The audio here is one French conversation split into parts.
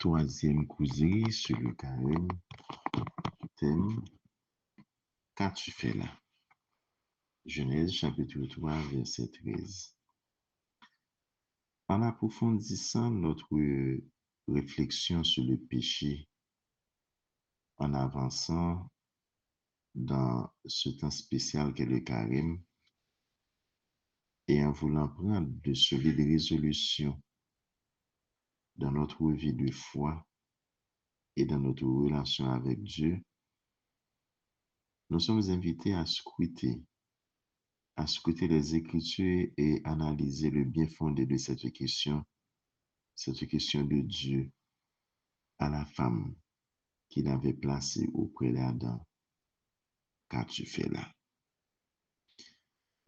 troisième causerie sur le carême, thème Qu'as-tu fait là? Genèse chapitre 3, verset 13. En approfondissant notre réflexion sur le péché, en avançant dans ce temps spécial qu'est le carême, et en voulant prendre de solides résolutions dans notre vie de foi et dans notre relation avec Dieu, nous sommes invités à scruter les Écritures et analyser le bien fondé de cette question de Dieu à la femme qu'il avait placée auprès d'Adam. Qu'as-tu fait là?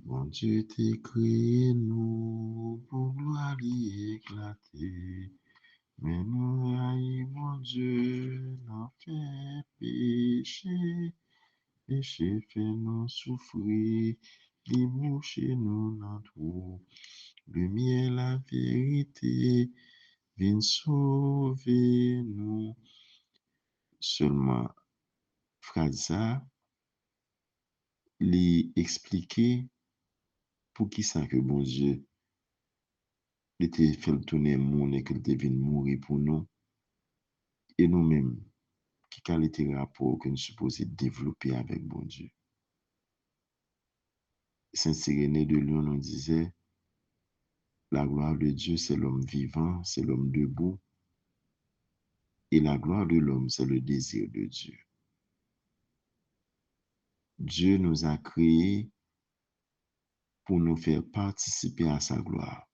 Mon Dieu t'est créé, nous, pour gloire y éclater. Mais nous haïs, mon Dieu, n'en fait péché. Péché fait nous souffrir, les mouches nous n'en trouvent. Lumière, la vérité, viens sauver nous. Seulement, phrase ça, lui expliquer pour qui ça que bon Dieu, il était fait tourner monde et qu'il devait mourir pour nous. Et nous-mêmes, qui qualité rapport que nous supposons développer avec bon Dieu. Saint Cyrénée de Lyon nous disait, la gloire de Dieu, c'est l'homme vivant, c'est l'homme debout. Et la gloire de l'homme, c'est le désir de Dieu. Dieu nous a créés pour nous faire participer à sa gloire.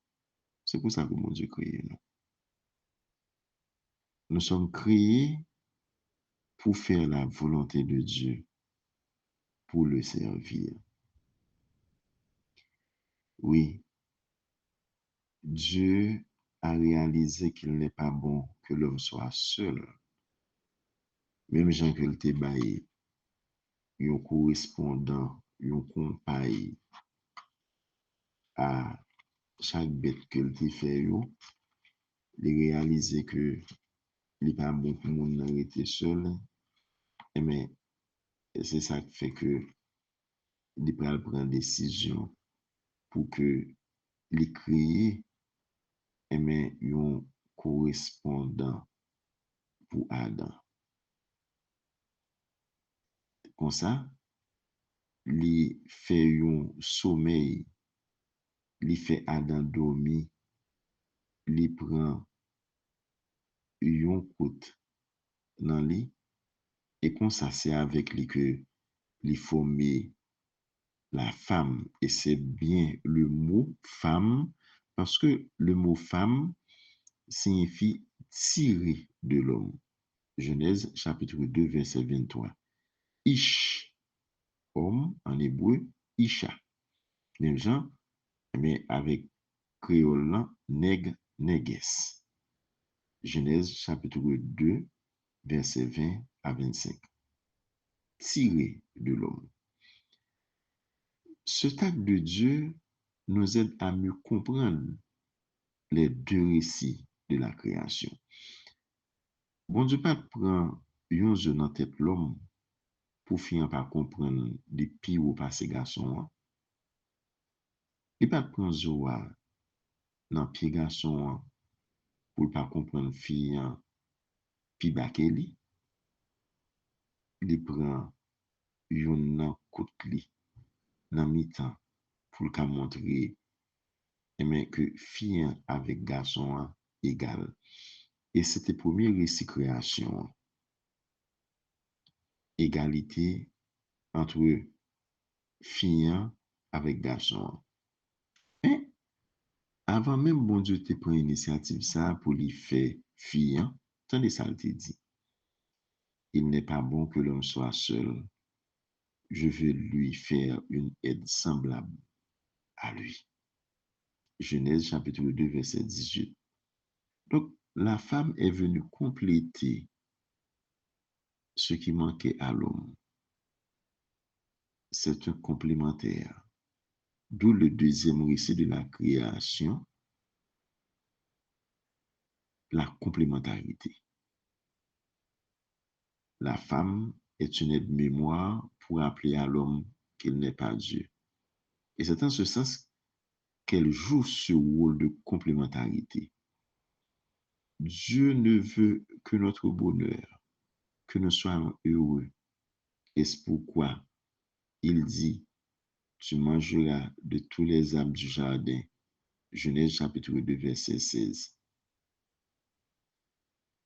C'est pour ça que mon Dieu a créé nous. Nous sommes créés pour faire la volonté de Dieu, pour le servir. Oui, Dieu a réalisé qu'il n'est pas bon que l'homme soit seul. Même Jean que le baillé, un correspondant, un compagnon à chaque bête que le fait, il réalise que il n'est pas bon pour mon arrêter seul. Mais c'est ça qui fait que il prend une décision pour que les créer mais un correspondant pour Adam. Comme ça, il fait un sommeil, il fait Adam dormir, il prend un côte dans lui et comme ça c'est avec lui que il forme la femme et c'est bien le mot femme parce que le mot femme signifie tirer de l'homme. Genèse chapitre 2 verset 23. Ish, homme en hébreu, Isha. Même gens, mais avec créole, nègre, négues. Genèse chapitre 2 verset 20 à 25. Tirer de l'homme. Ce acte de Dieu nous aide à mieux comprendre les deux récits de la création. Bon Dieu pas prend un jeu dans tête l'homme pour finir par comprendre les pires ou pas ces garçons. Il pas prend Zoa dans pied garçon pour pas comprendre fille pi bakeli. Il prend yon nan kote li nan mi-temps pour le montrer que fille avec garçon égal. Et c'était premier récit création. Égalité entre fille avec garçon. Mais avant même bon Dieu te prend initiative ça pour lui faire fille, tandis ça te dit. Il n'est pas bon que l'homme soit seul. Je veux lui faire une aide semblable à lui. Genèse chapitre 2 verset 18. Donc la femme est venue compléter ce qui manquait à l'homme. C'est un complémentaire. D'où le deuxième récit de la création la complémentarité. La femme est une aide-mémoire pour rappeler à l'homme qu'il n'est pas Dieu. Et c'est en ce sens qu'elle joue ce rôle de complémentarité. Dieu ne veut que notre bonheur, que nous soyons heureux. Et c'est pourquoi il dit, tu mangeras de tous les arbres du jardin. Genèse chapitre 2, verset 16.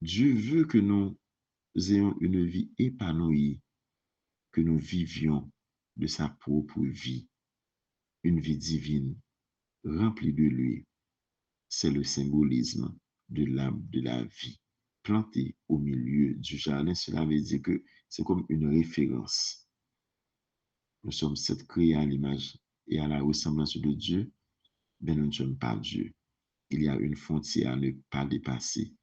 Dieu veut que nous ayons une vie épanouie, que nous vivions de sa propre vie, une vie divine, remplie de lui. C'est le symbolisme de l'arbre de la vie. Planté au milieu du jardin, cela veut dire que c'est comme une référence. Nous sommes certes créés à l'image et à la ressemblance de Dieu, mais nous ne sommes pas Dieu. Il y a une frontière à ne pas dépasser.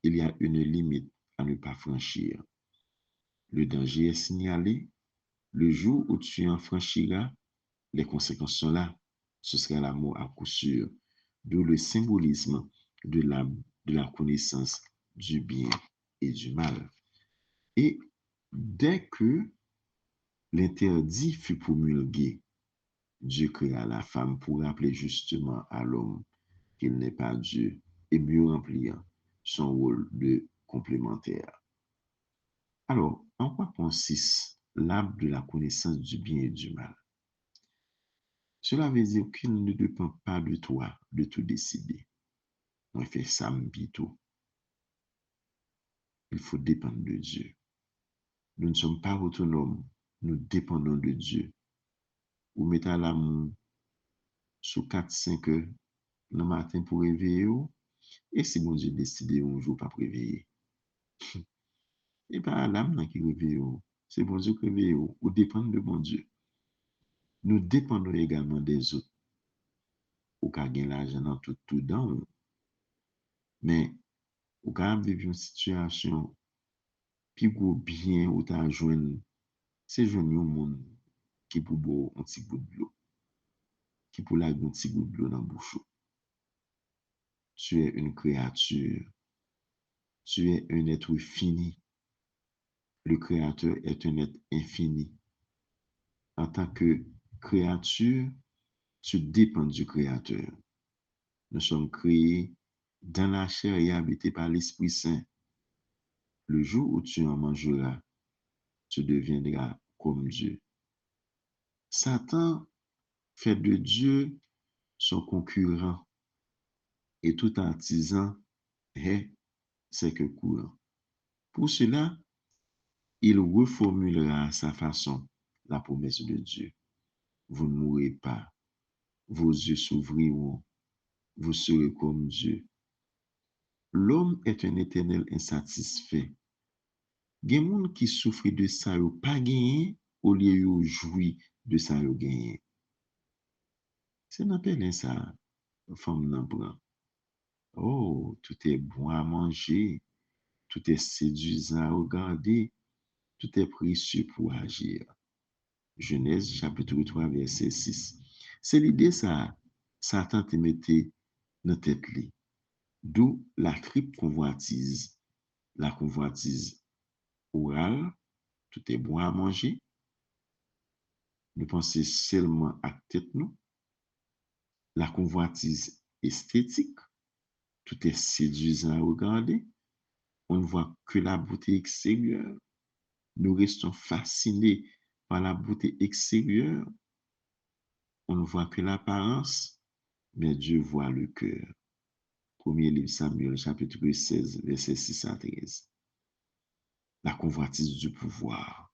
Il y a une limite à ne pas franchir. Le danger est signalé. Le jour où tu en franchiras, les conséquences sont là. Ce sera la mort à coup sûr. D'où le symbolisme de la connaissance du bien et du mal. Et dès que l'interdit fut promulgué, Dieu créa la femme pour rappeler justement à l'homme qu'il n'est pas Dieu et mieux remplir son rôle de complémentaire. Alors, en quoi consiste l'arbre de la connaissance du bien et du mal? Cela veut dire qu'il ne dépend pas de toi de tout décider. On fait ça tout. Il faut dépendre de Dieu. Nous ne sommes pas autonomes. Nous dépendons de Dieu. Ou mettez l'amour sous 4-5 heures le matin pour réveiller. Et si mon Dieu décide un jour pas réveiller. Et pas l'âme qui réveille. C'est bon Dieu qui réveille. Ou dépendre de mon Dieu. Nous dépendons également des autres. Ou qu'à gagner l'argent dans tout dans. Mais ou qu'à vivre une situation puis gros bien ou t'as joindre c'est joindre un monde qui pour boire un petit bout de l'eau qui pour la un petit bout de l'eau dans bouche. Tu es une créature, tu es un être fini. Le créateur est un être infini. En tant que créature, tu dépends du créateur. Nous sommes créés dans la chair et habités par l'Esprit Saint. Le jour où tu en mangeras, tu deviendras comme Dieu. Satan fait de Dieu son concurrent et tout artisan est c'est que courant. Pour cela, il reformulera à sa façon la promesse de Dieu. Vous ne mourrez pas, vos yeux s'ouvriront, vous serez comme Dieu. L'homme est un éternel insatisfait. Il y a des gens qui souffrent de ça, ils pas gagné, au lieu de jouir de ça, ils gagné. C'est n'appelle ça, femme n'en prend. Oh, tout est bon à manger, tout est séduisant à regarder, tout est précieux pour agir. Genèse chapitre 3, verset 6. C'est l'idée ça, Satan te mettait dans tête li. D'où la triple convoitise. La convoitise orale, tout est bon à manger. Nous pensons seulement à tête nous. La convoitise esthétique, tout est séduisant à regarder. On ne voit que la beauté extérieure. Nous restons fascinés par la beauté extérieure. On ne voit que l'apparence, mais Dieu voit le cœur. Premier livre Samuel, chapitre 16, verset 6 à 13. La convoitise du pouvoir.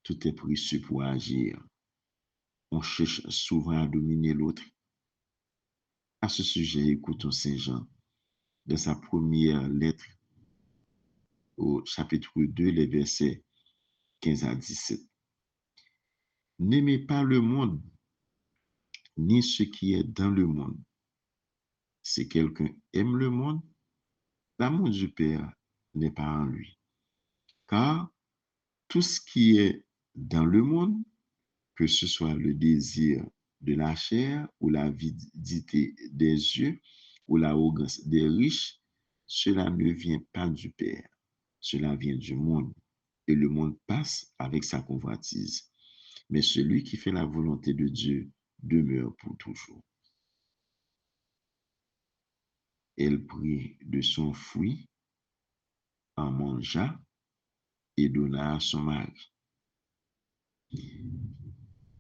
Tout est précieux pour agir. On cherche souvent à dominer l'autre. À ce sujet, écoutons Saint Jean dans sa première lettre au chapitre 2, les versets 15 à 17. N'aimez pas le monde, ni ce qui est dans le monde. Si quelqu'un aime le monde, l'amour du Père n'est pas en lui. Car tout ce qui est dans le monde, que ce soit le désir de la chair ou l'avidité des yeux ou l'arrogance des riches, cela ne vient pas du Père, cela vient du monde, et le monde passe avec sa convoitise. Mais celui qui fait la volonté de Dieu demeure pour toujours. Elle prit de son fruit, en mangea et donna à son mari.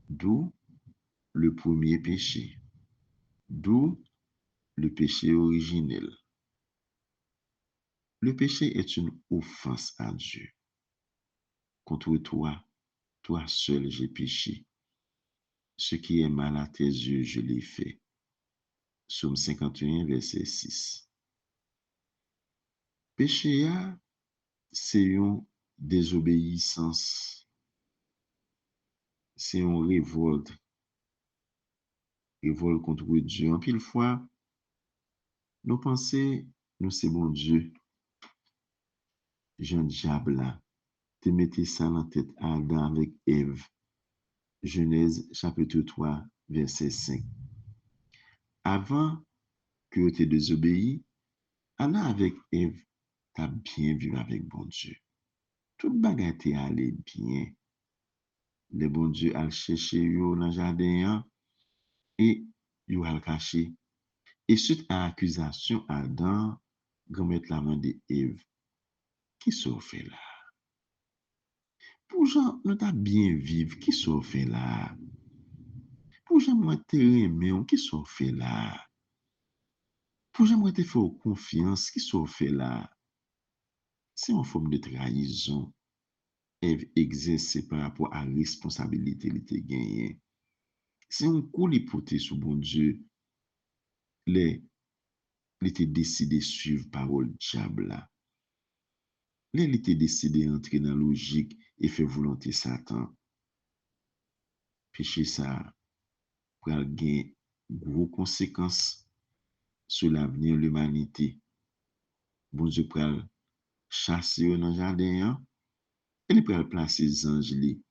D'où le premier péché, d'où le péché originel. Le péché est une offense à Dieu. Contre toi, toi seul j'ai péché. Ce qui est mal à tes yeux, je l'ai fait. Psaume 51, verset 6. Péché, c'est une désobéissance, c'est une révolte contre Dieu. En pile fois, nous pensons, nous c'est bon Dieu, Jean diable là, te mettez ça dans la tête à Adam avec Ève. Genèse chapitre 3, verset 5. Avant que tu désobéi, Adam avec Ève, t'as bien vécu avec bon Dieu. Tout bagay te allé bien. Le bon Dieu a cherché yo dans le jardin et yo a caché. Et suite à l'accusation, Adam remet la main de Ève. Qui s'en fait là? Pour gens, nous t'a bien vivre, qui s'en fait là? Pour gens, moi te aimer, qui s'en fait là? Pour gens, moi te faire confiance, qui s'en fait là? C'est une forme de trahison. Ève exercée par rapport à la responsabilité qu'il te gagné. C'est un coup l'hypothèse sur bon Dieu. Les il était décidé de suivre parole diable là. Il était décidé d'entrer dans la logique et faire volonté Satan. Péché ça pour avoir gros conséquences sur l'avenir de l'humanité. Bon Dieu pour chasser dans le jardin et il pour placer les anges li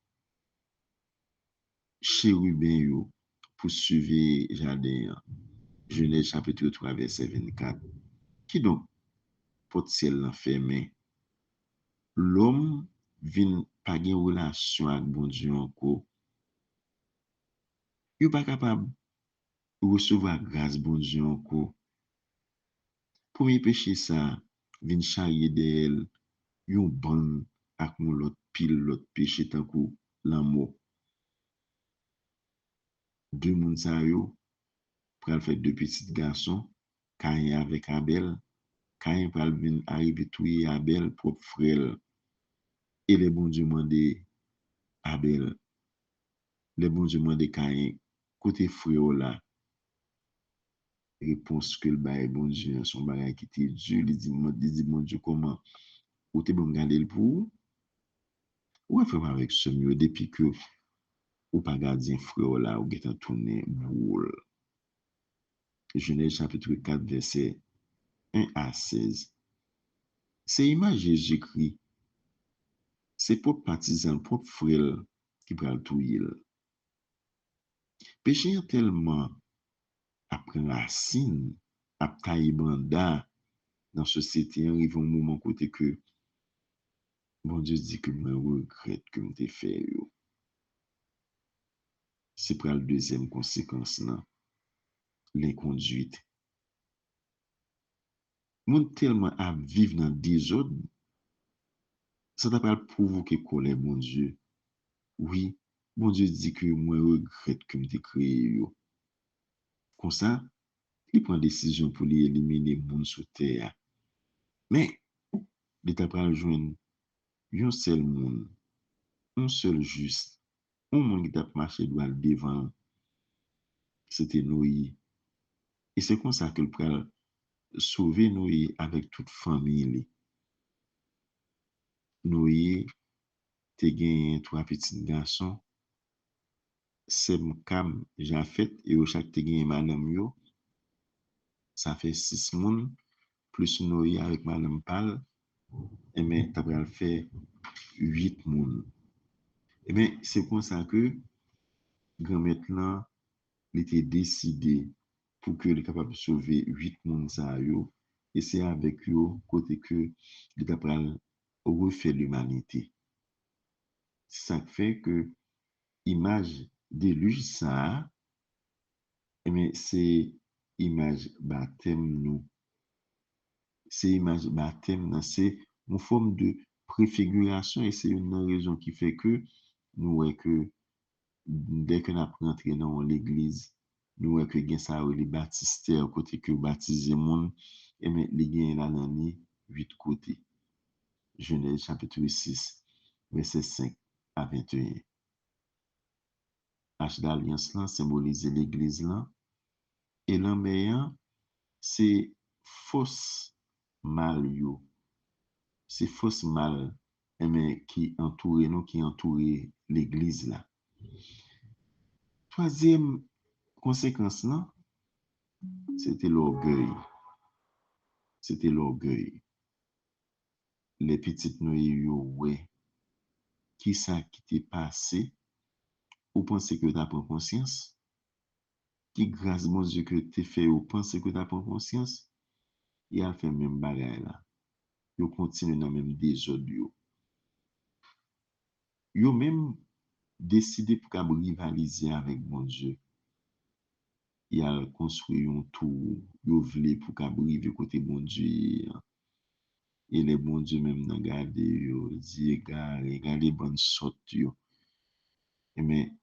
chérubins yo pour suivre le jardin. Genèse chapitre 3 verset 24. Qui donc porte ciel l'enfermé? L'homme vient pas gen relation avec bon Dieu encore. Il pas capable de recevoir grâce bon Dieu encore. Premier péché ça, vient charrier d'elle, yon ban ak mon l'autre pile l'autre péché tant que l'amour. Deux moun sa yo, pral fait deux petits garçons, Caïn avec Abel. Caïn pral vin arriver tuer Abel propre frère. Et le bon Dieu mande Abel, le bon Dieu mande Caïn, côté frère là, réponse que le bail bon Dieu, son bagage qui était Dieu, il dit mon Dieu comment, ou te bon garder le pour, ou faire avec ce mieux depuis que ou pas gardien frère là, ou get tourné boule. Genèse chapitre 4, verset 1 à 16. C'est image Jésus-Christ, c'est pour partisan, propre frère qui pral touyer. Péché tellement après racine, ap taille banda dans la société, arrive un moment côté que bon Dieu dit que je regrette que je t'ai fait. C'est pour la deuxième conséquence, l'inconduite. Moun tellement à vivre dans le désordre, ça t'a pas provoquer colère, mon Dieu. Oui, mon Dieu dit que moi regrette que je t'ai créé. Comme ça, il prend décision pour éliminer les gens sur terre. Mais, il t'a pas joindre un seul monde, un seul juste, un monde qui t'a marché droit devant, c'était Noé. Et c'est comme ça que le pral sauver Noé avec toute famille. Noé te gen trois petits garçons, Sem, Cam, Japhet, et au chaque te gen madame yo. Ça fait 6 moun, plus Noé avec madame Pal, et bien, t'as pral fait 8 moun. Et bien, c'est comme ça que, grand maintenant, il était décidé pour que les capable de sauver 8 moun sa yo, et c'est avec eux, côté que il a refait l'humanité. Ça fait que image déluge ça, mais c'est image baptême nous. C'est image baptême, c'est une forme de préfiguration et c'est une raison qui fait que nous voyons que dès que nous rentrons dans l'église, nous voyons que gen ça les baptistères côté que baptiser monde et mais les gen là dans 8 côtés. Genèse chapitre 6 verset 5 à 21. Arche d'alliance là symbolise l'église là et l'en c'est fausse mal yo. C'est fausse mal mais qui entoure nous, qui entoure l'église là. Troisième conséquence là, c'était l'orgueil. C'était l'orgueil. Les petites noyées yo ouais, qui ça qui t'est passé, ou pensez que t'as pris conscience, qui grâce mon Dieu que t'es fait, ou pensez que t'as pris conscience, et a fait même bagaille là. Yo continue dans même désordre yo. Yo même décidé pour qu'à rivaliser avec mon Dieu. Il a construit un tour, yo vle pour qu'à arriver côté bon Dieu. Et les bon Dieu même nan gade yo, di regardez bonne sorte yo. Mais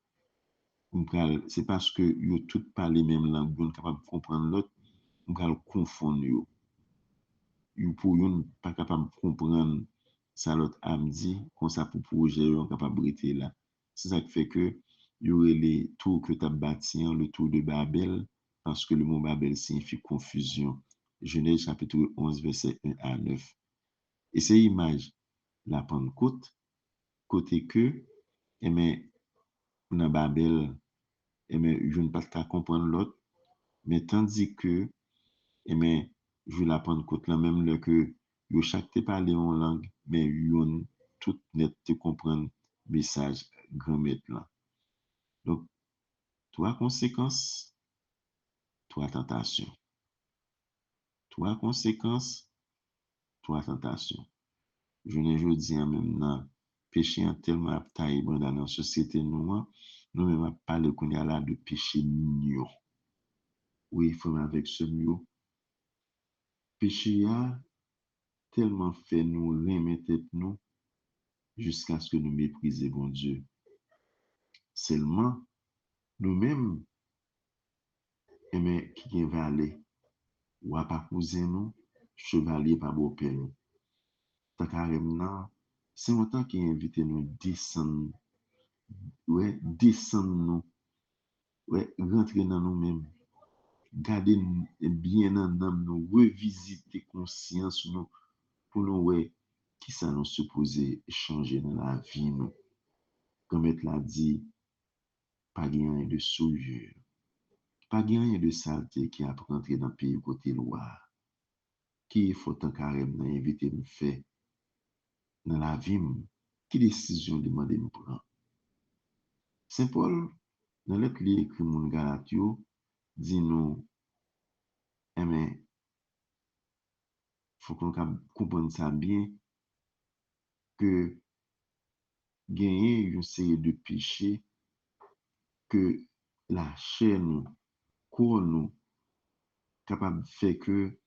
c'est parce que yo tout parle même langue, yo capable de comprendre l'autre, m'pral confondre yo. Yo pour yo pas capable de comprendre ça l'autre âme dit, comme ça pour projet yo capable rester là. C'est ça qui fait que yo les tours que t'as bâti, le tour de Babel, parce que le mot Babel signifie confusion. Genèse chapitre 11 verset 1 à 9. Et c'est image la Pentecôte, côté que, eh bien, dans Babel, eh bien, je ne peux pas comprendre l'autre, mais tandis que, eh bien, je la Pentecôte là même là que, yo chaque te parler en langue, mais yon tout net te comprendre message grand maître là. Donc, trois conséquences, trois tentations. Trois conséquences, trois tentations. Je ne dis en même temps, péché en tellement taille dans la société nous, nous même parler qu'on y a là de péché mignon. Oui, il faut avec ce mignon. Péché a tellement fait nous remettre nous jusqu'à ce que nous méprisions bon Dieu. Seulement, nous-mêmes, qui va aller, ou à pas cousin nous, chevalier par beau père nous. Tant carrément, c'est autant qui invite nous descendre, ouais, descendre nous, ouais, rentrer dans nous-mêmes. Garder bien dans nous, revisiter conscience nous, pour nous, ouais, qui ça nous supposé changer dans la vie nous. Comme elle l'a dit, pas rien de souillure, pas rien de saleté qui a rentré dans le pays côté loire, qui faut tant carrément inviter nous faire dans la vie, qui décision demander nous prendre. Saint Paul, dans l'autre livre écrit mon Galatio, dit nous, eh bien, faut qu'on comprenne ça bien, que gagner une série de péchés que la chair nous, corps nous, capable de faire que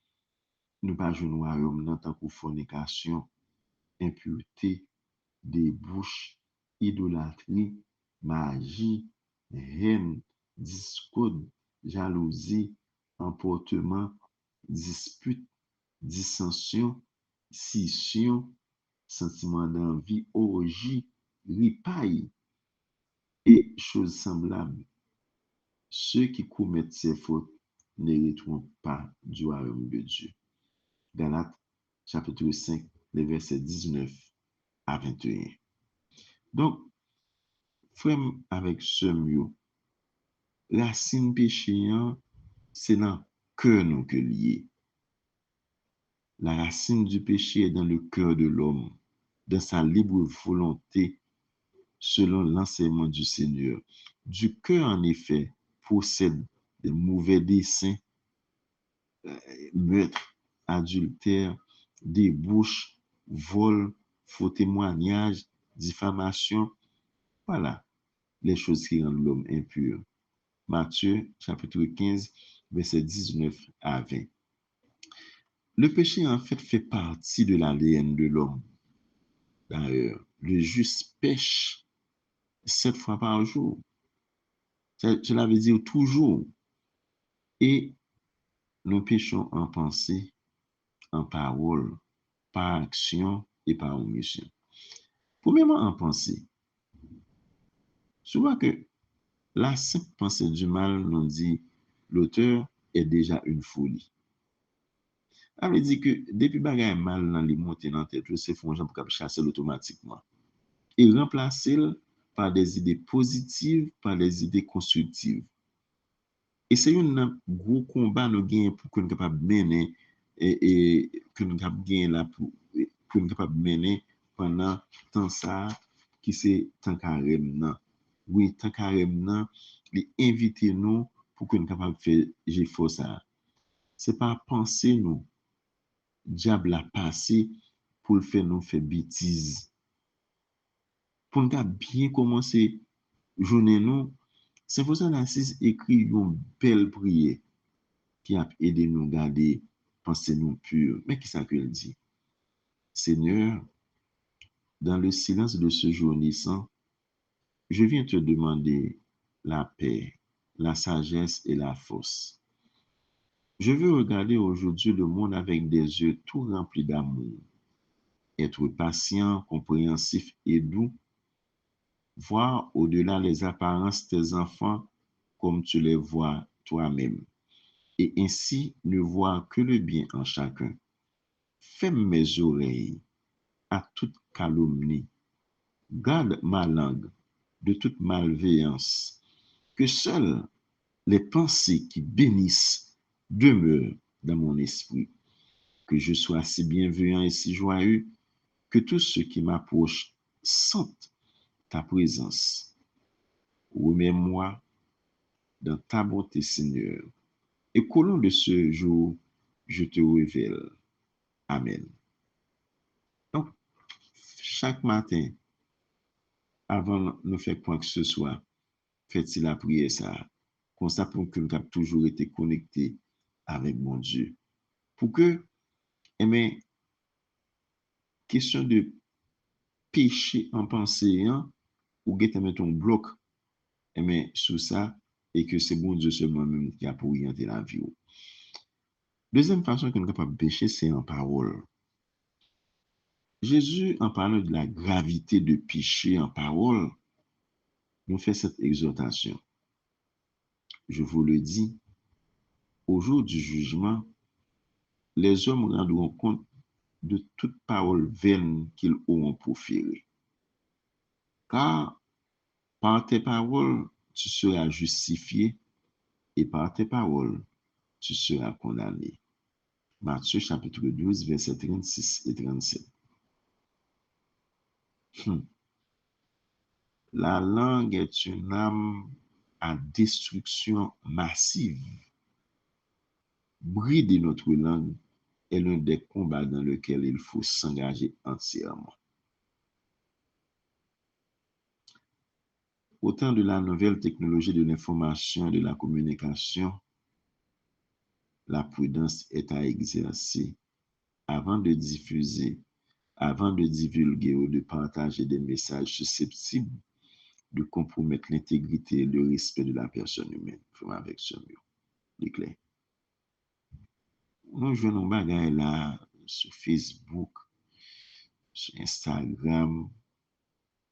nous pas jouer royaume dans tant que fornication, impureté, débauche, idolâtrie, magie, haine, discorde, jalousie, emportement, dispute, dissension, scission, sentiment d'envie, orgie, ripaille et choses semblables. Ceux qui commettent ces fautes n'hériteront pas du royaume de Dieu. Galates, chapitre 5, les versets 19 à 21. Donc, frère, avec ce mieux, racine péché, c'est dans le cœur nous que lié. La racine du péché est dans le cœur de l'homme, dans sa libre volonté, selon l'enseignement du Seigneur. Du cœur, en effet, possède des mauvais desseins, meurtre, adultère, débauche, vol, faux témoignage, diffamation. Voilà les choses qui rendent l'homme impur. Matthieu, chapitre 15, versets 19 à 20. Le péché, en fait partie de l'ADN de l'homme. D'ailleurs, le juste pêche 7 fois par jour. Cela veut dire toujours. Et nous péchons en pensée, en parole, par action et par omission. Premièrement, en pensée. Souvent que la simple pensée du mal, nous dit, l'auteur est déjà une folie. Ça veut dire que depuis bagay mal dans les montées dans tête, c'est font gens pour chasser automatiquement. Et remplacer par des idées positives, par des idées constructives. Et c'est un gros combat nous gagnons pour que nous capable mener et que nous capable gagner là pour nous capable mener pendant temps ça qui c'est temps carême nan. Oui, temps carême nan, il invite nous pour que nous capable faire effort ça. C'est pas penser nous diable a passé pour le faire nous faire bêtises. Pour nous bien commencer journée nous, c'est pour ça Narcisse écrit une belle prière qui a aidé nous à garder pensée nous pure. Mais qui ça qu'il dit? Seigneur, dans le silence de ce jour naissant, je viens te demander la paix, la sagesse et la force. Je veux regarder aujourd'hui le monde avec des yeux tout remplis d'amour, être patient, compréhensif et doux, voir au-delà les apparences de tes enfants comme tu les vois toi-même, et ainsi ne voir que le bien en chacun. Ferme mes oreilles à toute calomnie. Garde ma langue de toute malveillance. Que seules les pensées qui bénissent demeurent dans mon esprit. Que je sois si bienveillant et si joyeux que tous ceux qui m'approchent sentent ta présence. Remets-moi dans ta bonté, Seigneur. Et qu'au long de ce jour, je te révèle. Amen. Donc, chaque matin, avant de faire quoi que ce soit, faites-il la prière ça. Comme ça, pour que nous ayons toujours été connectés avec mon Dieu. Pour que, eh bien, question de péché en pensée, hein, ou get mettre un bloc, eh bien, sous ça, et que c'est bon Dieu seulement même qui a pour orienter la vie. Deuxième façon que nous sommes capables de pécher, c'est en parole. Jésus, en parlant de la gravité de péché en parole, nous fait cette exhortation. Je vous le dis, au jour du jugement, les hommes rendront compte de toute parole vaine qu'ils auront proférée. Car par tes paroles, tu seras justifié et par tes paroles, tu seras condamné. Matthieu chapitre 12, versets 36 et 37. La langue est une âme à destruction massive. Brider notre langue est l'un des combats dans lesquels il faut s'engager entièrement. Au temps de la nouvelle technologie de l'information et de la communication, la prudence est à exercer avant de diffuser, avant de divulguer ou de partager des messages susceptibles de compromettre l'intégrité et le respect de la personne humaine. Faut avec ce mot. C'est clair. Nous jouons nos bagages là sur Facebook, sur Instagram,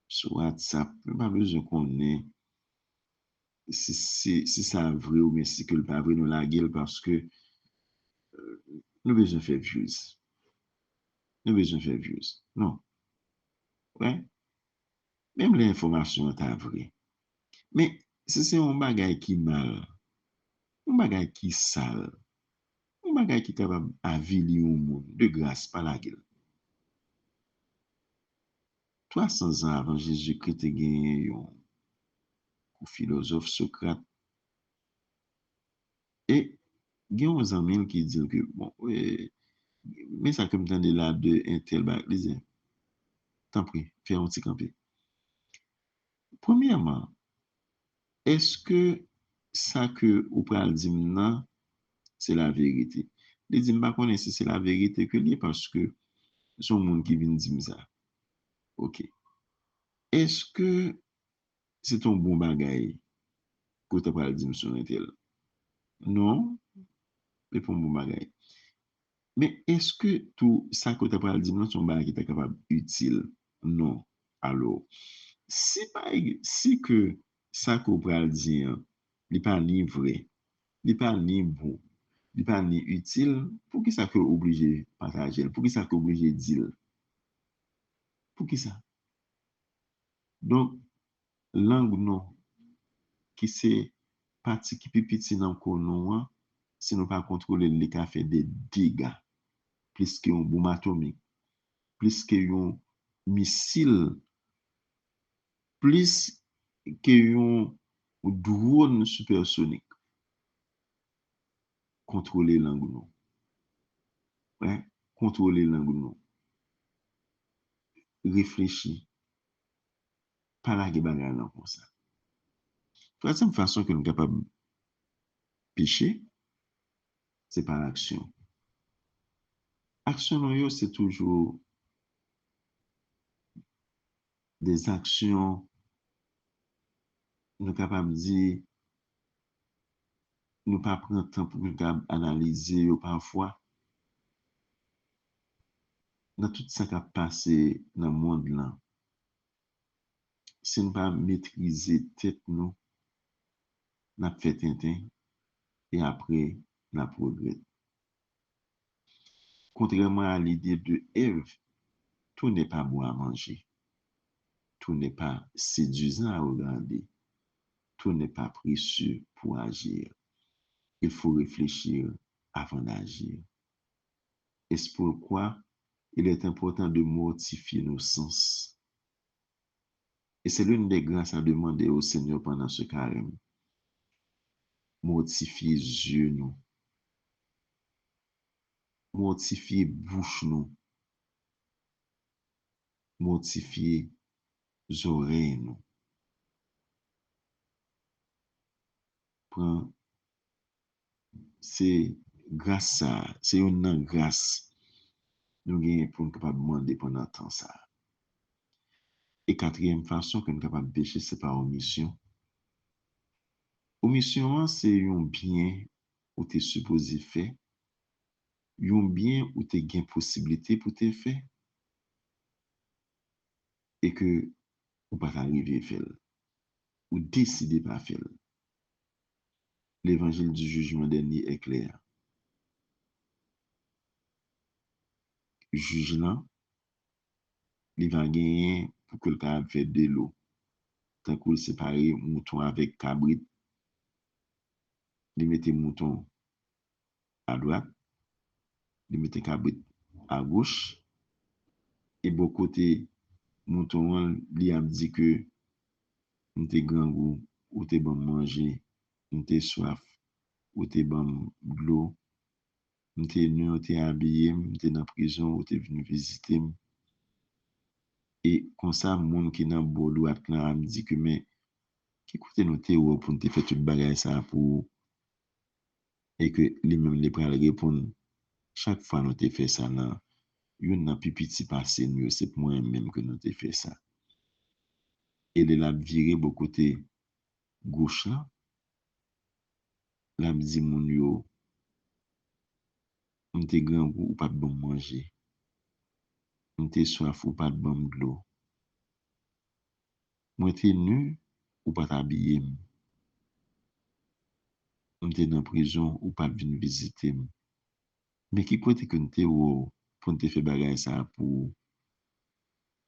sur WhatsApp. Nous pas besoin qu'on ait si ça vrai ou bien si que le pas vrai nous la gueule parce que nous besoin faire views. Nous besoin faire views. Non. Ouais. Même l'information est vraie. Mais si c'est un bagage qui mal, un bagage qui sale, un bagage qui est capable d'avilir au monde, de grâce, pas la gueule. 300 ans avant Jésus-Christ, il y a un philosophe Socrate. Et il y a un ami qui dit que, bon, Mais ça comme dans là de un tel bac, lisez. T'en prie, fais un petit campé. Premièrement, est-ce que ça que ou pral dire maintenant, c'est la vérité? Les dit pas connaître si c'est la vérité que lié parce que son monde qui vient dire ça. OK. Est-ce que c'est un bon bagay pour te pral dire sur un tel? Non, c'est pas un bon bagay. Mais est-ce que tout ça que tu as parlé de son bagage qui est capable utile? Non. Alors, si que ça qu'on parle dire, n'est pas ni vrai, n'est pas ni bon, n'est pas ni utile, pour qui ça que obligé partager? Pour qui ça que obligé dire? Pour qui ça? Donc, langue non, qui c'est partie qui petit dans le non, si nous pas contrôler les cas fait des dégâts, plus qu'un bombe atomique, plus qu'un missile, plus qu'un drone supersonique, contrôler langue non. Ouais? Contrôler langue non. Réfléchir, pas la bagarre là comme ça. Troisième façon que nous sommes capables de pécher, c'est par l'action. Action, c'est toujours des actions, nous sommes capables de dire, nous pas prendre le temps pour nous analyser parfois, dans tout ça qui a passé dans le monde là, si nous pas maîtriser tête nous, n'a fait tintin et après la progrès. Contrairement à l'idée de Ève, tout n'est pas bon à manger, tout n'est pas séduisant à regarder, tout n'est pas précieux pour agir. Il faut réfléchir avant d'agir. Et c'est pourquoi il est important de mortifier nos sens. Et c'est l'une des grâces à demander au Seigneur pendant ce carême. Mortifier yeux nous, mortifier bouche nous, mortifier oreilles nous. Prends, c'est grâce à, c'est une grâce nous gagnons pour nous capables de demander pendant temps ça. Et quatrième façon que nous sommes capables de pécher, c'est par omission. Omission, c'est un bien où tu es supposé faire, un bien où tu as possibilité pour te faire, et que ou pas arriver à faire, ou décider pas faire. L'évangile du jugement dernier est clair. Jugement, il va gagner pour que le cas fait de l'eau. Tant qu'on sépare mouton avec cabrit, il mettait mouton à droite, il mettait cabrit à gauche, et bon côté mouton, il a dit que nous t'es grand goût, ou t'es bon manger, nous t'es soif, ou t'es bon de l'eau, nous t'es nu, ou t'es habillé, nous t'es dans la prison, ou t'es venu visiter. Et comme ça, monde qui dans beau droite là me dit que mais qui côté nous t'es pour nous te faire toute bagaille ça pour et que les mêmes les pral répondre chaque fois nous te fait ça là, yon nan pi petit passé nous c'est pour moi même que nous te fait ça. Et de la virer beau côté gauche là, la me dit moun yo m'te grand ou pas de bon manger, m'te soif ou pas de bon de l'eau. Moi t'es nu ou pas t'habiller, m'te dans prison ou pas venir visiter. Mais qui côté que nous te ou pour te faire bagaille ça pour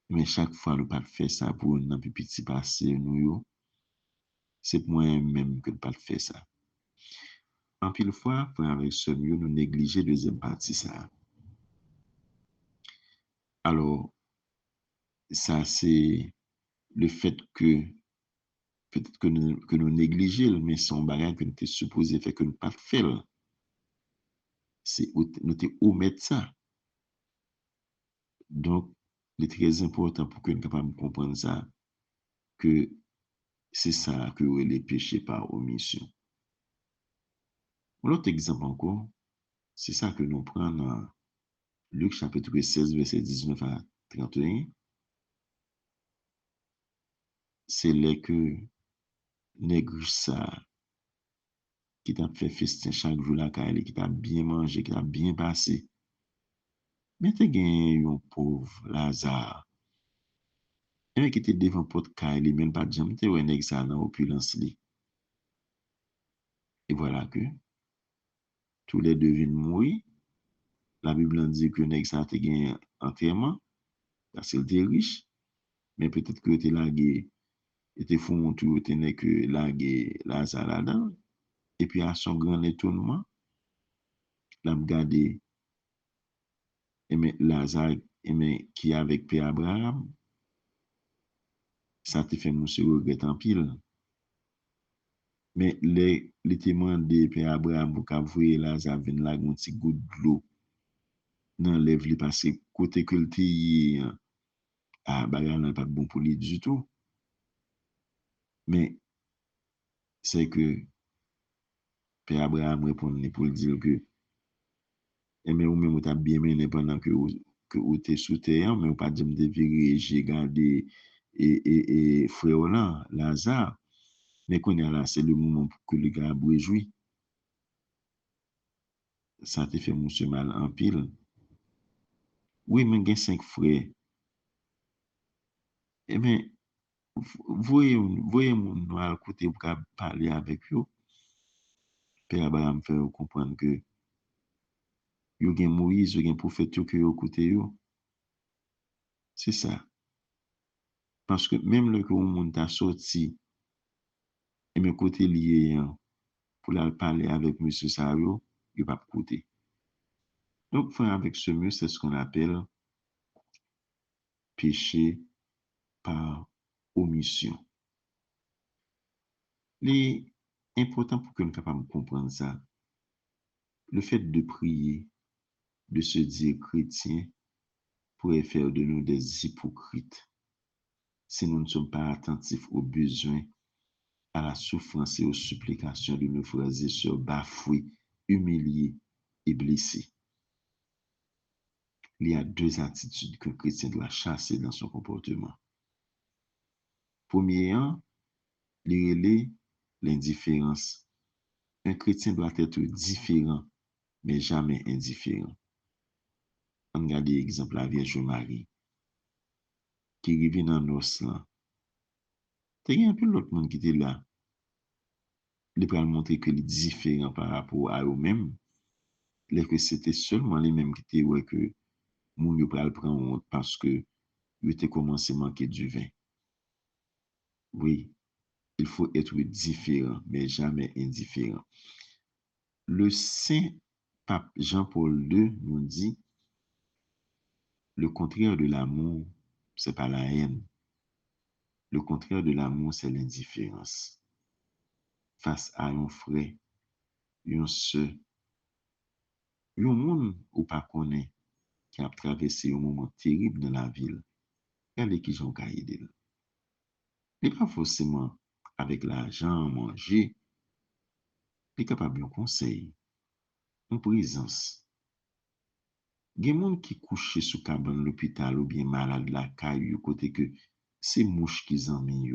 mais chaque fois nous pas faire ça pour nous pi petit passé nous yo, c'est pour moi même que pas faire ça. En pile fois, pour avec ce mieux, nous négliger deuxième partie ça. Alors, ça, c'est le fait que peut-être que nous négligeons, mais son bagage que nous sommes supposés faire que nous pas faire. C'est nous te omettre ça. Donc, il est très important pour que nous capables de comprendre ça, que c'est ça que les péchés par omission. L'autre exemple encore, c'est ça que nous prenons dans Luc chapitre 16, verset 19 à 31. C'est là que nègre ça, qui t'a fait festin chaque jour là, qui t'a bien mangé, qui t'a bien passé. Mais te gen yon pauvre Lazare, qui te devant porte Kyle, même pas de jambe, te wè nèg ça dans opulence li. Et voilà que tous les deux viennent mourir. La Bible en dit que nèg ça te gen enterrement, parce qu'il était riche, mais peut-être que te lagué, était fou tout, te nèg que lagué Lazare là-dedans. Et puis à son grand étonnement, l'a regardé, et mais Lazare, et mais qui est avec Père Abraham, ça te fait monsieur regret en pile. Mais les témoins de Père Abraham pour qu'avouer Lazare vienne là, un petit goutte de l'eau dans lèvre li parce que côté que le ti à bagarre n'est pas bon pour lui du tout. Mais c'est que Père Abraham répond pour lui dire que eh mais ou même ou t'a bien mené pendant que ou t'es sous terre, mais ou pas de me virer, j'ai gardé et frère là, Lazare, mais qu'on est là, c'est le moment pour que le gars réjouit. Ça te fait monsieur mal en pile. Oui, mais il y a 5 frères. Eh bien, voyez mon noir côté pour parler avec eux. Père Abraham fait comprendre que yo gen Moïse, yo gen prophète yo que yo côté yo. C'est ça. Parce que même le que on monde t'a sorti et mes côté lié pour la parler avec monsieur Sario, il va pas côté. Donc faire avec ce mieux, c'est ce qu'on appelle péché par omission. Les important pour que nous capables de comprendre ça. Le fait de prier, de se dire chrétien, pourrait faire de nous des hypocrites si nous ne sommes pas attentifs aux besoins, à la souffrance et aux supplications de nos frères et sœurs bafoués, humiliés et blessés. Il y a 2 attitudes qu'un chrétien doit chasser dans son comportement. Premier, l'indifférence. Un chrétien doit être différent, mais jamais indifférent. On regarde l'exemple de la Vierge Marie, qui revient dans nos là. Il y a un peu l'autre monde qui était là. Il peut montrer que les différents par rapport à eux-mêmes, que c'était seulement les mêmes qui étaient ouais, que moun yo pral prendre honte parce que yo était commencé à manquer du vin. Oui, il faut être différent, mais jamais indifférent. Le saint pape Jean-Paul II nous dit, le contraire de l'amour, c'est pas la haine. Le contraire de l'amour, c'est l'indifférence. Face à un frère, un sœur, un monde ou pas connaît qui a traversé un moment terrible dans la ville, regardez qui j'en cahier d'elle. Il n'est pas forcément avec l'argent, manger, il est capable de conseil, une présence. Il y a des gens qui couchent sous cabane l'hôpital ou bien malade la caille, côté que c'est mouche qui en mis.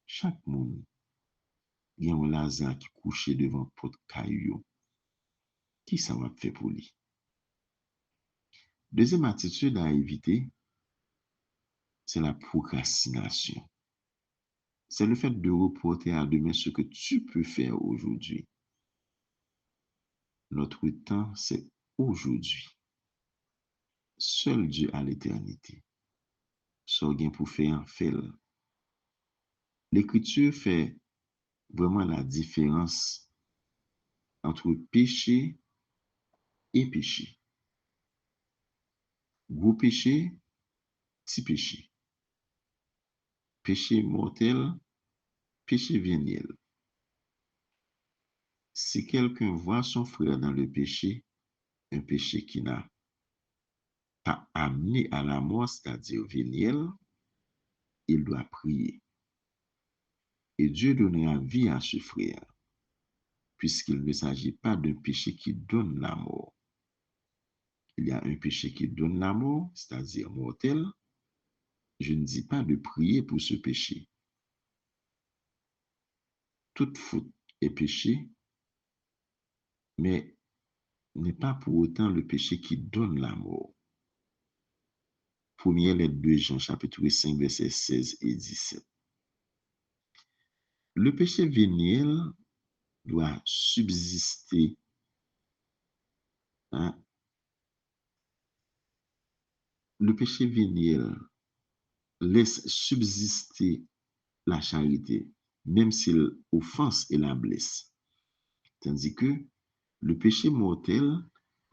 Chaque monde, il y a un Lazare qui couche devant porte caillou. Qui ça va faire pour lui? Deuxième attitude à éviter, c'est la procrastination. C'est le fait de reporter à demain ce que tu peux faire aujourd'hui. Notre temps, c'est aujourd'hui. Seul Dieu a l'éternité. So gen pour faire, fait. L'écriture fait vraiment la différence entre péché et péché. Gros péché, petit péché. Péché mortel, péché véniel. Si quelqu'un voit son frère dans le péché, un péché qui n'a pas amené à la mort, c'est-à-dire véniel, il doit prier. Et Dieu donnera vie à ce frère, puisqu'il ne s'agit pas d'un péché qui donne la mort. Il y a un péché qui donne la mort, c'est-à-dire mortel. Je ne dis pas de prier pour ce péché. Toute faute est péché, mais n'est pas pour autant le péché qui donne la mort. Première lettre de Jean, chapitre 5, versets 16 et 17. Le péché véniel doit subsister. Hein? Le péché véniel laisse subsister la charité, même s'il offense et la blesse. Tandis que le péché mortel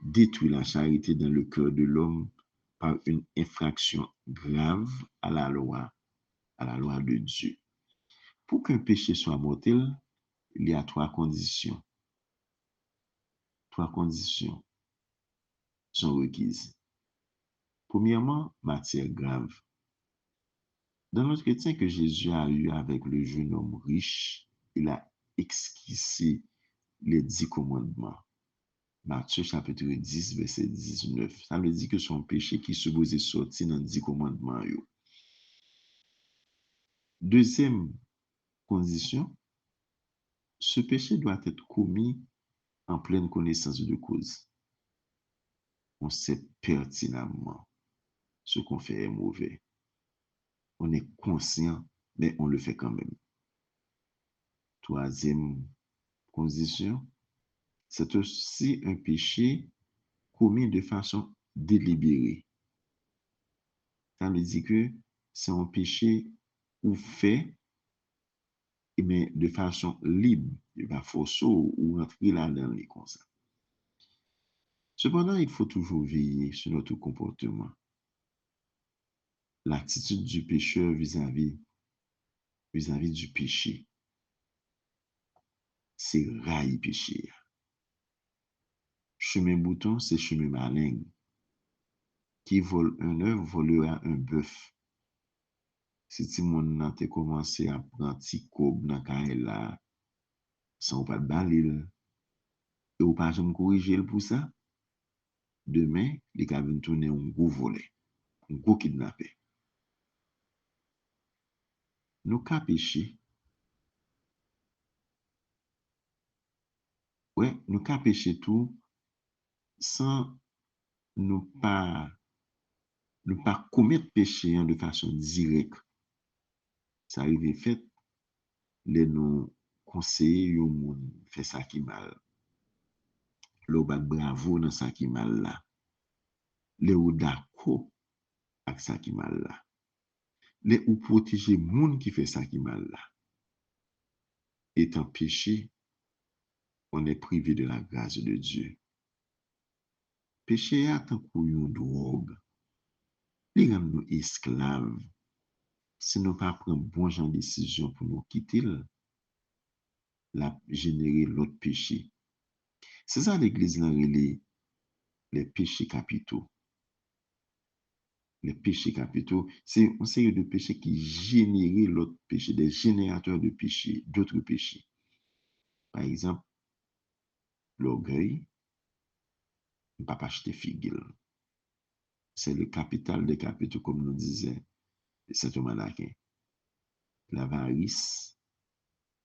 détruit la charité dans le cœur de l'homme par une infraction grave à la loi de Dieu. Pour qu'un péché soit mortel, il y a trois conditions. Trois conditions sont requises. Premièrement, matière grave. Dans l'entretien que Jésus a eu avec le jeune homme riche, il a esquissé les 10 commandements. Matthieu chapitre 10, verset 19. Ça veut dire que son péché qui supposé sortir dans 10 commandements. Deuxième condition, ce péché doit être commis en pleine connaissance de cause. On sait pertinemment ce qu'on fait est mauvais. On est conscient, mais on le fait quand même. Troisième condition, c'est aussi un péché commis de façon délibérée. Ça veut dire que c'est un péché ou fait mais de façon libre. Il va forcer ou rentrer là-dedans les comme ça. Cependant, il faut toujours veiller sur notre comportement. L'attitude du pécheur vis-à-vis du péché, c'est railler péché. Chemin bouton, c'est chemin malin. Qui vole un œuf volera un bœuf. Si ti moun nan te commencé à prendre ti kob nan kay la, sans pas de balil, et ou pas jamais corriger pour ça, demain, il va venir tourner un gros volet, un gros kidnappé. Nous cas péché, ouais, nous cas péché tout sans nous pas commettre péché de façon directe. Ça arrive fait, les nous conseiller yon moun fait ça qui mal. Le bat bravo dans ça qui mal là. Les ou d'accord avec ça qui mal là. Les ou protéger moun qui fait ça qui mal là. Étant péché, on est privé de la grâce de Dieu. Péché a tant pour une drogue. Il rend nous esclaves. Si nous pas prendre bon genre de décision pour nous quitter, la générer l'autre péché. C'est ça l'église là les péchés capitaux. Les péchés capitaux, c'est une série de péchés qui génèrent l'autre péché, des générateurs de péchés, d'autres péchés. Par exemple, l'orgueil, ne pas acheter figue. C'est le capital des capitaux, comme nous disait saint Thomas d'Aquin. L'avarice,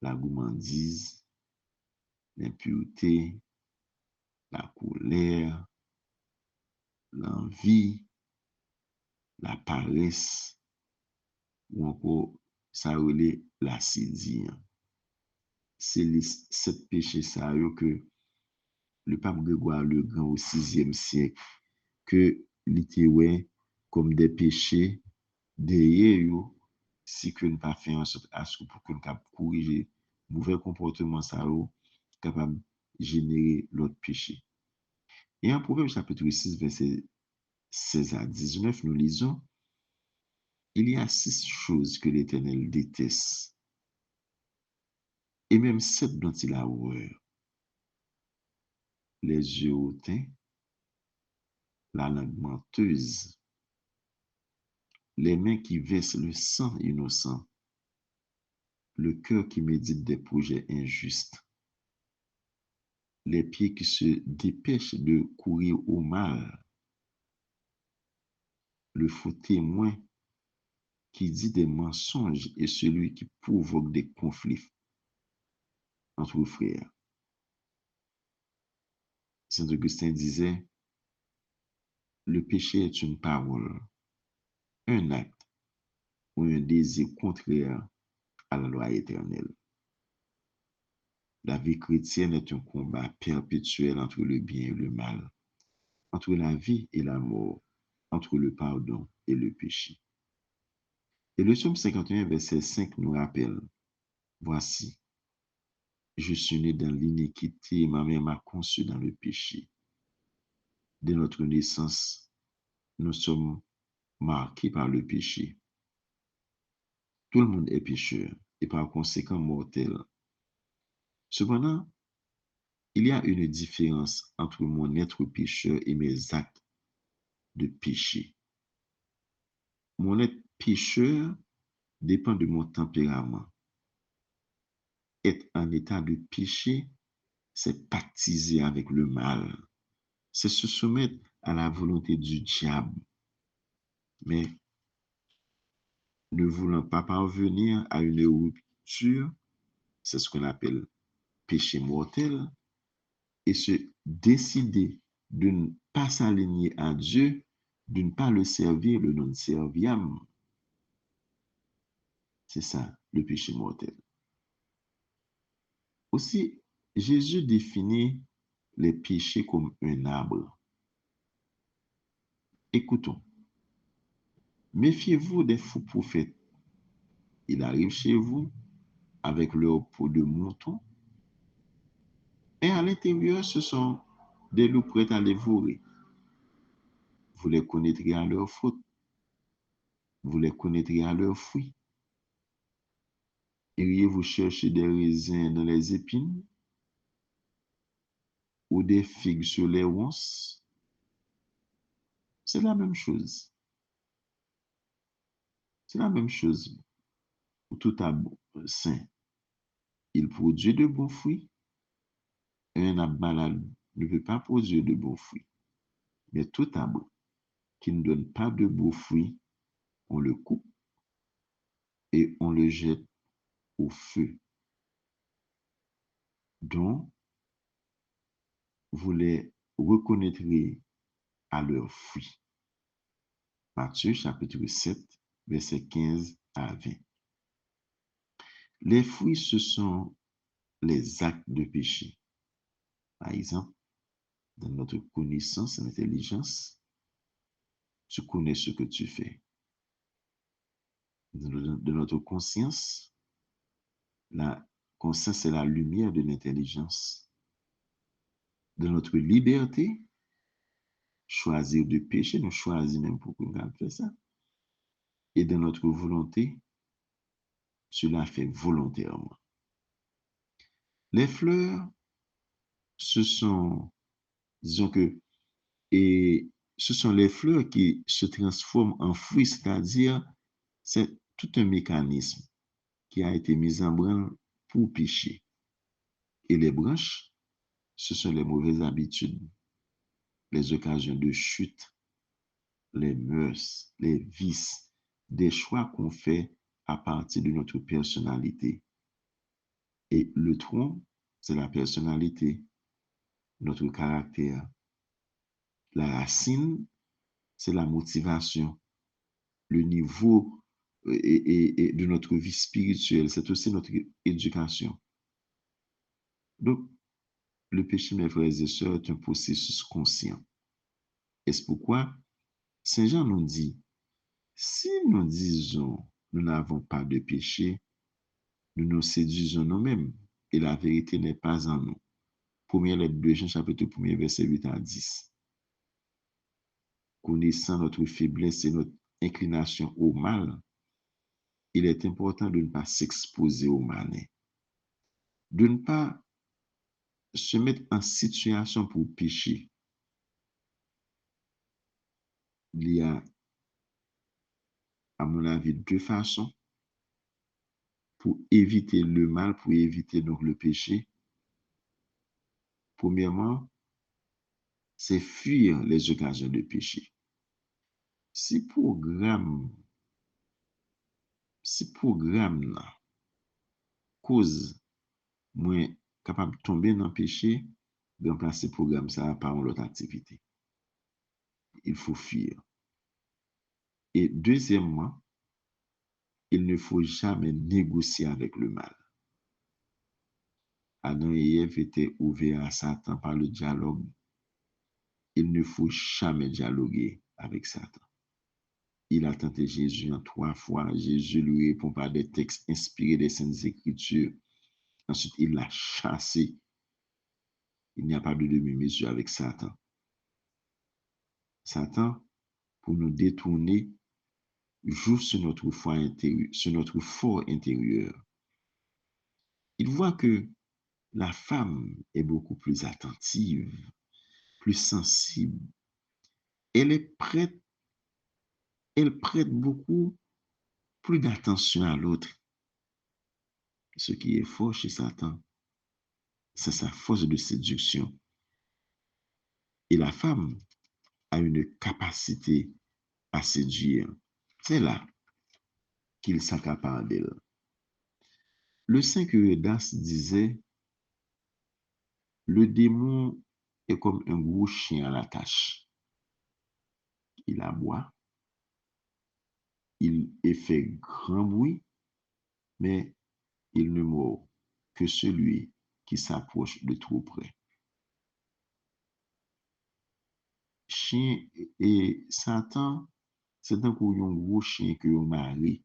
la gourmandise, l'impureté, la colère, l'envie, la paresse, ou encore ça relève l'accidie. C'est les 7 péchés ça que le pape Grégoire le Grand au 6e siècle que l'était comme des péchés derrière si que ne pas faire en sorte à ce pour que nous corriger mauvais comportement ça capable de générer l'autre péché. Et en Proverbe chapitre 6 verset 16 à 19 nous lisons il y a 6 choses que l'Éternel déteste et même 7 dont il a horreur. Les yeux hautains, la langue menteuse, les mains qui versent le sang innocent, le cœur qui médite des projets injustes, les pieds qui se dépêchent de courir au mal, le faux témoin qui dit des mensonges et celui qui provoque des conflits entre frères. Saint Augustin disait, le péché est une parole, un acte ou un désir contraire à la loi éternelle. La vie chrétienne est un combat perpétuel entre le bien et le mal, entre la vie et la mort, entre le pardon et le péché. Et le psaume 51, verset 5 nous rappelle, voici, je suis né dans l'iniquité et ma mère m'a conçu dans le péché. Dès notre naissance, nous sommes marqués par le péché. Tout le monde est pécheur et par conséquent mortel. Cependant, il y a une différence entre mon être pécheur et mes actes de péché. Mon être pécheur dépend de mon tempérament. Être en état de péché, c'est pactiser avec le mal. C'est se soumettre à la volonté du diable. Mais ne voulant pas parvenir à une rupture, c'est ce qu'on appelle péché mortel, et se décider de ne pas s'aligner à Dieu, de ne pas le servir, le non serviable. C'est ça, le péché mortel. Aussi, Jésus définit les péchés comme un arbre. Écoutons. Méfiez-vous des faux prophètes. Ils arrivent chez vous avec leur peau de mouton et à l'intérieur, ce sont des loups prêts à les voler. Vous les connaîtrez à leur faute. Vous les connaîtrez à leurs fruits. Iriez-vous chercher des raisins dans les épines ou des figues sur les ronces? C'est la même chose. C'est la même chose. Tout arbre sain, il produit de bons fruits. Et un arbre malade ne peut pas produire de bons fruits. Mais tout arbre qui ne donne pas de beaux fruits, on le coupe et on le jette au feu. Donc, vous les reconnaîtrez à leurs fruits. Matthieu chapitre 7, versets 15 à 20. Les fruits, ce sont les actes de péché. Par exemple, dans notre connaissance et intelligence, tu connais ce que tu fais. De notre conscience, la conscience est la lumière de l'intelligence. De notre liberté, choisir de pécher, nous choisissons même pourquoi nous faire ça. Et de notre volonté, cela fait volontairement. Les fleurs, ce sont, disons que, et ce sont les fleurs qui se transforment en fruits, c'est-à-dire, c'est tout un mécanisme qui a été mis en branle pour pécher. Et les branches, ce sont les mauvaises habitudes, les occasions de chute, les mœurs, les vices, des choix qu'on fait à partir de notre personnalité. Et le tronc, c'est la personnalité, notre caractère. La racine, c'est la motivation, le niveau et de notre vie spirituelle, c'est aussi notre éducation. Donc, le péché, mes frères et sœurs, est un processus conscient. Et c'est pourquoi Saint Jean nous dit, si nous disons nous n'avons pas de péché, nous nous séduisons nous-mêmes et la vérité n'est pas en nous. Première lettre de Jean, chapitre 1, verset 8 à 10. Connaissant notre faiblesse et notre inclination au mal, il est important de ne pas s'exposer au mal, de ne pas se mettre en situation pour pécher. il y a, à mon avis, deux façons pour éviter le mal, pour éviter donc le péché. Premièrement, c'est fuir les occasions de péché. Si programme, si programme là, cause moins capable de tomber dans le péché, remplacer le programme ça par une autre activité. Il faut fuir. Et deuxièmement, il ne faut jamais négocier avec le mal. Adam et Ève étaient ouverts à Satan par le dialogue. Il ne faut jamais dialoguer avec Satan. Il a tenté Jésus en 3 fois. Jésus lui répond par des textes inspirés des Saintes Écritures. Ensuite, il l'a chassé. Il n'y a pas de demi-mesure avec Satan. Satan, pour nous détourner, joue sur notre foi intérieure, sur notre fort intérieur. Il voit que la femme est beaucoup plus attentive, plus sensible. Elle est prête, elle prête beaucoup plus d'attention à l'autre. Ce qui est fort chez Satan, c'est sa force de séduction. Et la femme a une capacité à séduire. C'est là qu'il s'accapare d'elle. Le saint curé d'Ars disait, le démon est comme un gros chien à la tâche. Il aboie, il fait grand bruit, mais il ne mord que celui qui s'approche de trop près. Chien et Satan, c'est un gros chien que on marie,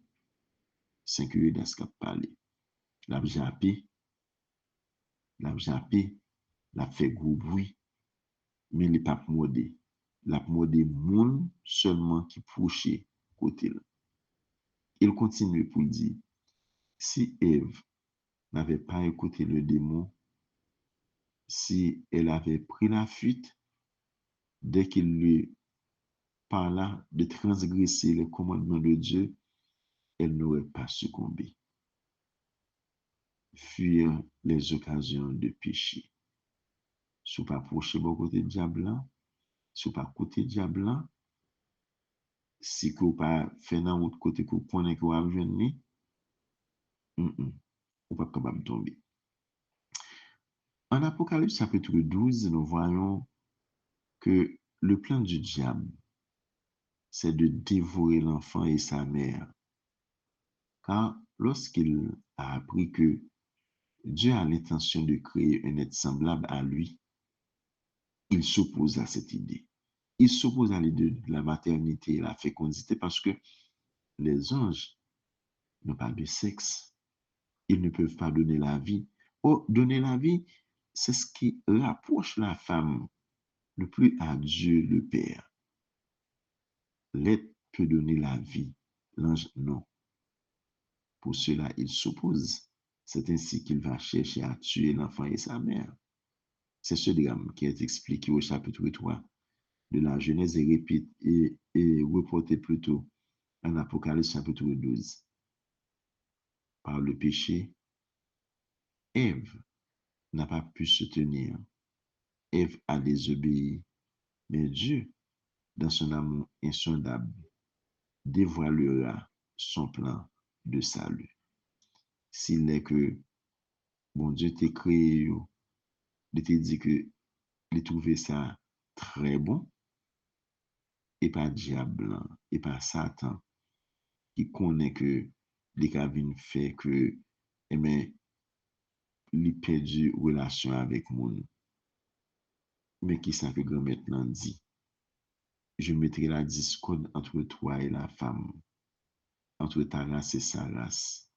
saint curé d'Ars qui a parlé. La jappé, la fait gros bruit, mais il n'est pas modé. La modé moun seulement qui proche côté là. Il continue pour dire, si Ève n'avait pas écouté le démon, si elle avait pris la fuite, dès qu'il lui parla de transgresser les commandements de Dieu, elle n'aurait pas succombé. Fuir les occasions de péché. Si vous pas approcher bon côté diable, si vous pas côté diable, si vous pas fait dans l'autre côté que vous prenez que vous avez venu, vous pas capable de tomber. En Apocalypse chapitre 12, nous voyons que le plan du diable, c'est de dévorer l'enfant et sa mère. Car lorsqu'il a appris que Dieu a l'intention de créer un être semblable à lui, il s'oppose à cette idée. Il s'oppose à l'idée de la maternité et la fécondité parce que les anges n'ont pas de sexe. Ils ne peuvent pas donner la vie. Oh, donner la vie, c'est ce qui rapproche la femme le plus à Dieu le Père. L'être peut donner la vie, l'ange non. Pour cela, il s'oppose. C'est ainsi qu'il va chercher à tuer l'enfant et sa mère. C'est ce drame qui est expliqué au chapitre 3 de la Genèse et reporté plutôt en Apocalypse chapitre 12. Par le péché, Ève n'a pas pu se tenir. Ève a désobéi, mais Dieu, dans son amour insondable, dévoilera son plan de salut. S'il n'est que, bon Dieu t'a créé, il t'a dit que il trouvait ça très bon, et pas diable, et pas Satan, qui connaît que les cabines fait que, eh bien, il perdu relation avec moun. Mais qui ça que grand maintenant dit? Je mettrai la discorde entre toi et la femme, entre ta race et sa race.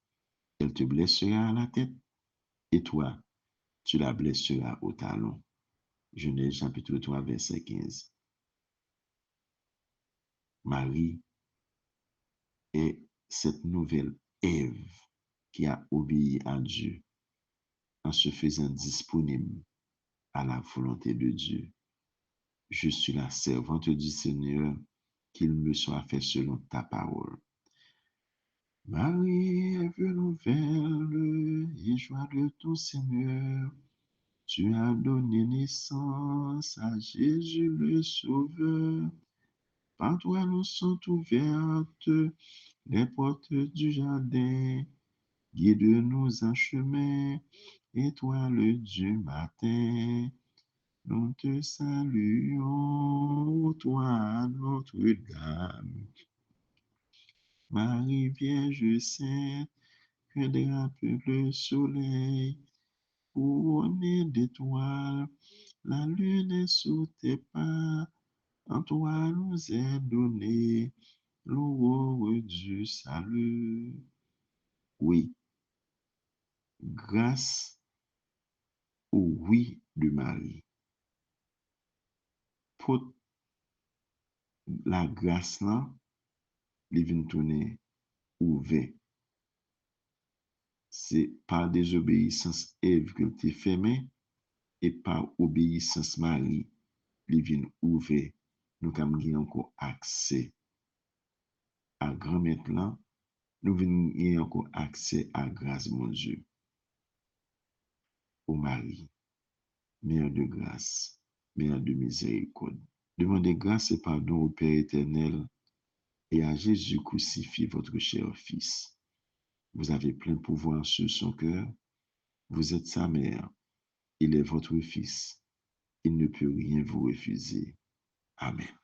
Elle te blessera à la tête, et toi, tu la blesseras au talon. Genèse chapitre 3, verset 15. Marie est cette nouvelle Ève qui a obéi à Dieu en se faisant disponible à la volonté de Dieu. Je suis la servante du Seigneur, qu'il me soit fait selon ta parole. Marie, Ève nouvelle et joie de ton Seigneur, tu as donné naissance à Jésus le Sauveur. Par toi nous sont ouvertes les portes du jardin. Guide-nous en chemin, étoile du matin. Nous te saluons, toi Notre-Dame. Marie Vierge Sainte, que drape le soleil, couronné d'étoiles, la lune est sous tes pas. En toi nous est donné l'aurore du salut. Oui, grâce au oui de Marie. Pour la grâce là, les vient tourner ouvert. C'est par désobéissance Ève que t'es fermé et par obéissance Marie, les vient ouvert. Nous avons encore accès à grand maintenant. Nous avons encore accès à grâce, mon Dieu, au Marie, Mère de grâce, Mère de miséricorde. Demandez grâce et pardon au Père éternel et à Jésus crucifié, votre cher Fils. Vous avez plein pouvoir sur son cœur. Vous êtes sa mère. Il est votre Fils. Il ne peut rien vous refuser. Amen.